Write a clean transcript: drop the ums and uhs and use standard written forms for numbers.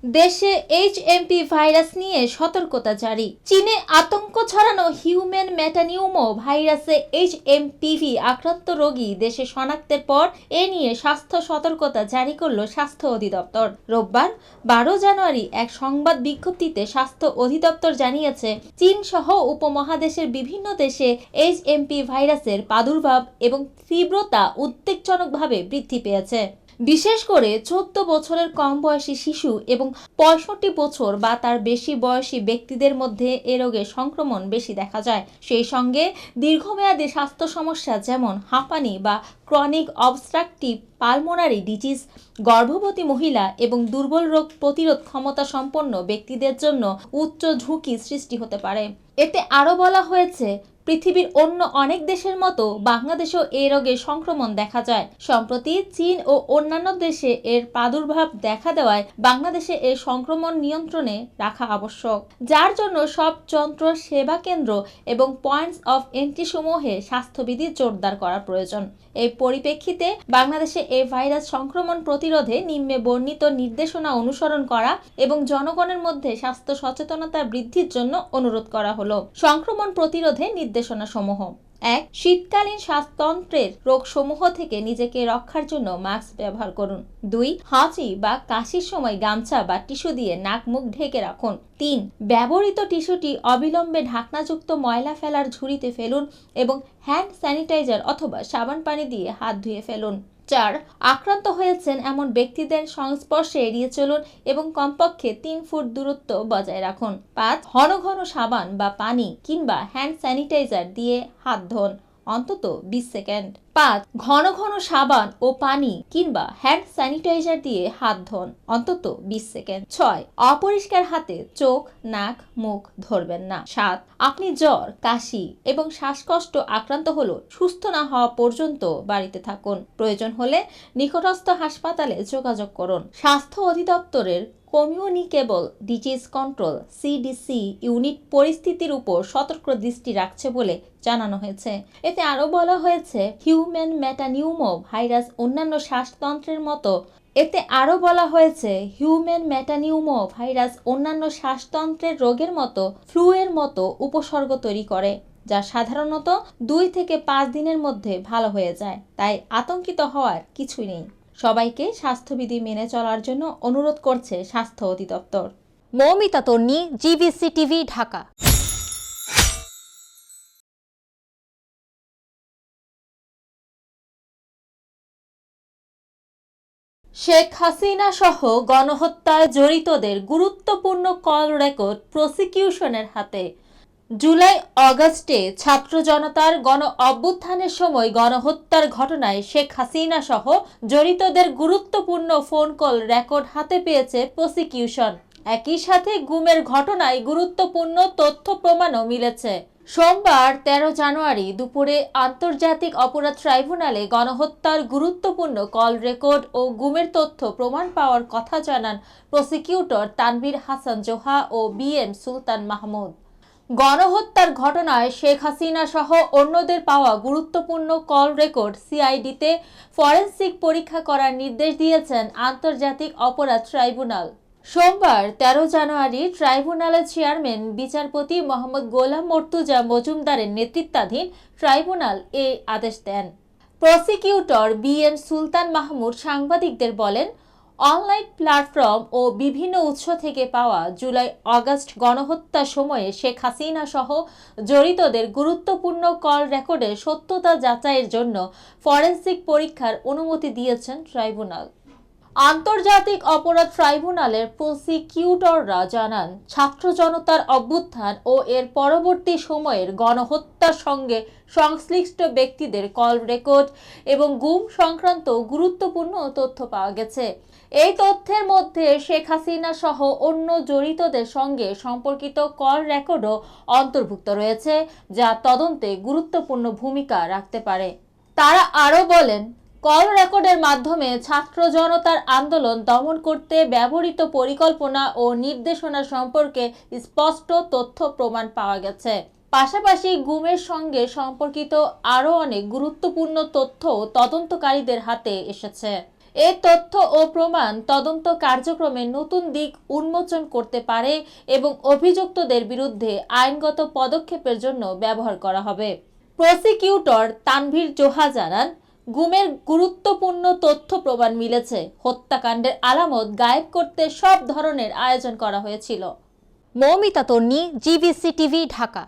দেশে HMP virus নিয়ে সতর্কতা জারি। চীনে আতঙ্ক ছড়ানো হিউম্যান মেটানিউমো ভাইরাসে এইচএমপিভি আক্রান্ত রোগী দেশে শনাক্তের পর এ নিয়ে স্বাস্থ্য সতর্কতা জারি করল স্বাস্থ্য অধিদপ্তর। রোববার 12 জানুয়ারি এক সংবাদ বিজ্ঞপ্তিতে স্বাস্থ্য অধিদপ্তর জানিয়েছে, চীন সহ উপমহাদেশের বিভিন্ন দেশে এইচএমপি ভাইরাসের প্রাদুর্ভাব এবং তীব্রতা উদ্বেগজনকভাবে বৃদ্ধি পেয়েছে। বিশেষ করে 14 বছরের কম বয়সী শিশু এবং 65 বছর বা তার বেশি বয়সী ব্যক্তিদের মধ্যে এ রোগের সংক্রমণ বেশি দেখা যায়। সেই সঙ্গে দীর্ঘমেয়াদী স্বাস্থ্য সমস্যা যেমন হাঁপানি বা ক্রনিক অবস্ট্রাকটিভ পালমোনারি ডিজিজ, গর্ভবতী মহিলা এবং দুর্বল রোগ প্রতিরোধ ক্ষমতা সম্পন্ন ব্যক্তিদের জন্য উচ্চ ঝুঁকি সৃষ্টি হতে পারে। এতে আরও বলা হয়েছে, পৃথিবীর অন্য অনেক দেশের মতো বাংলাদেশেও এই রোগের সংক্রমণ দেখা যায়। সম্প্রতি চীন ও অন্যান্য দেশে এর প্রাদুর্ভাব দেখা দেওয়ায় বাংলাদেশে এর সংক্রমণ নিয়ন্ত্রণে রাখা আবশ্যক, যার জন্য সব যন্ত্র সেবা কেন্দ্র এবং পয়েন্টস অফ এন্ট্রি সমূহে স্বাস্থ্যবিধি জোরদার করা প্রয়োজন। এই পরিপ্রেক্ষিতে বাংলাদেশে এই ভাইরাস সংক্রমণ প্রতিরোধে নিম্নে বর্ণিত নির্দেশনা অনুসরণ করা এবং জনগণের মধ্যে স্বাস্থ্য সচেতনতা বৃদ্ধির জন্য অনুরোধ করা হলো। সংক্রমণ প্রতিরোধে নির্দেশনাসমূহ: 1. শীতকালীন শ্বাসতন্ত্রের রোগসমূহ থেকে নিজেকে রক্ষার জন্য মাস্ক ব্যবহার করুন। 2. হাঁচি বা কাশির সময় গামছা বা টিস্যু দিয়ে নাক মুখ ঢেকে রাখুন। 3. ব্যবহৃত টিস্যুটি অবিলম্বে ঢাকনাযুক্ত ময়লা ফেলার ঝুড়িতে ফেলুন এবং হ্যান্ড স্যানিটাইজার অথবা সাবান পানি দিয়ে হাত ধুয়ে ফেলুন। 4. আক্রান্ত হয়েছেন এমন ব্যক্তিদের সংস্পর্শে এড়িয়ে চলুন এবং কমপক্ষে 3 ফুট দূরত্ব বজায় রাখুন। 5. ঘন ঘন সাবান বা পানি কিংবা হ্যান্ড স্যানিটাইজার দিয়ে হাত ধোন অন্তত 20 সেকেন্ড। 5. ঘন ঘন সাবান ও পানি কিংবা হ্যান্ড স্যানিটাইজার দিয়ে হাত ধোন অন্তত 20 সেকেন্ড। 6. অপরিষ্কার হাতে চোখ, নাক, মুখ ধরবেন না। 7. আপনি জ্বর, কাশি এবং শ্বাসকষ্ট আক্রান্ত হলো সুস্থ না হওয়া পর্যন্ত বাড়িতে থাকুন। প্রয়োজন হলে নিকটস্থ হাসপাতালে যোগাযোগ করুন। স্বাস্থ্য অধিদপ্তরের communicable disease control CDC unit পরিস্থিতির উপর সতর্ক দৃষ্টি রাখছে বলে জানানো হয়েছে। এতে আরও বলা হয়েছে, হিউম্যান মেটানিউমো ভাইরাস অন্যান্য শ্বাসতন্ত্রের রোগের মতো ফ্লু এর মতো উপসর্গ তৈরি করে, যা সাধারণত 2 থেকে 5 দিনের মধ্যে ভালো হয়ে যায়। তাই আতঙ্কিত হওয়ার কিছুই নেই। সবাইকে স্বাস্থ্যবিধি মেনে চলার জন্য অনুরোধ করছে স্বাস্থ্য অধিদপ্তর। মৌমিতা তন্নি, জিবিসি টিভি, ঢাকা। শেখ হাসিনা সহ গণহত্যায় জড়িতদের গুরুত্বপূর্ণ কল রেকর্ড প্রসিকিউশনের হাতে। জুলাই আগস্টে ছাত্র জনতার গণ অভ্যুত্থানের সময় গণহত্যার ঘটনায় শেখ হাসিনা সহ জড়িতদের গুরুত্বপূর্ণ ফোন কল রেকর্ড হাতে পেয়েছে প্রসিকিউশন। একই সাথে গুমের ঘটনায় গুরুত্বপূর্ণ তথ্য প্রমাণও মিলেছে। সোমবার 13 জানুয়ারি দুপুরে আন্তর্জাতিক অপরাধ ট্রাইব্যুনালে গণহত্যার গুরুত্বপূর্ণ কল রেকর্ড ও গুমের তথ্য প্রমাণ পাওয়ার কথা জানান প্রসিকিউটর তানভীর হাসান জোহা ও বিএম সুলতান মাহমুদ। গণহত্যার ঘটনায় শেখ হাসিনা সহ অন্যদের পাওয়া গুরুত্বপূর্ণ কল রেকর্ড সিআইডিতে ফরেনসিক পরীক্ষা করার নির্দেশ দিয়েছেন আন্তর্জাতিক অপরাধ ট্রাইব্যুনাল। সোমবার 13 জানুয়ারি ট্রাইব্যুনালের চেয়ারম্যান বিচারপতি মোহাম্মদ গোলাম মর্তুজা মজুমদারের নেতৃত্বাধীন ট্রাইব্যুনাল এ আদেশ দেন। প্রসিকিউটর বিএম সুলতান মাহমুদ সাংবাদিকদের বলেন, অনলাইন প্ল্যাটফর্ম ও বিভিন্ন উৎস থেকে পাওয়া জুলাই আগস্ট গণহত্যার সময়ে শেখ হাসিনা সহ জড়িতদের গুরুত্বপূর্ণ কল রেকর্ডের সত্যতা যাচাইয়ের জন্য ফরেনসিক পরীক্ষার অনুমতি দিয়েছেন ট্রাইব্যুনাল। আন্তর্জাতিক অপরাধ ট্রাইব্যুনালের প্রসিকিউটররা জানান, ছাত্র জনতার অভ্যুত্থান ও এর পরবর্তী সময়ের গণহত্যার সঙ্গে সংশ্লিষ্ট ব্যক্তিদের কল রেকর্ড এবং গুম সংক্রান্ত গুরুত্বপূর্ণ তথ্য পাওয়া গেছে। এই তথ্যের মধ্যে শেখ হাসিনা সহ অন্য জড়িতদের সঙ্গে সম্পর্কিত কল রেকর্ডও অন্তর্ভুক্ত রয়েছে, যা তদন্তে গুরুত্বপূর্ণ ভূমিকা রাখতে পারে। তারা আরও বলেন, কল রেকর্ডের মাধ্যমে ছাত্র জনতার আন্দোলন দমন করতে ব্যবহৃত পরিকল্পনা ও নির্দেশনা সম্পর্কে স্পষ্ট তথ্য প্রমাণ পাওয়া গেছে। পাশাপাশি গুমের সঙ্গে সম্পর্কিত আরও অনেক গুরুত্বপূর্ণ তথ্য তদন্তকারীদের হাতে এসেছে। এ তথ্য ও প্রমাণ তদন্ত কার্যক্রমে নতুন দিক উন্মোচন করতে পারে এবং অভিযুক্তদের বিরুদ্ধে আইনগত পদক্ষেপের জন্য ব্যবহার করা হবে। প্রসিকিউটর তানভীর জোহা জানান, গুমের গুরুত্বপূর্ণ তথ্য প্রমাণ মিলেছে। হত্যাকাণ্ডের আলামত গায়েব করতে সব ধরনের আয়োজন করা হয়েছিল। মৌমিতা তন্নি, GVC টিভি, ঢাকা।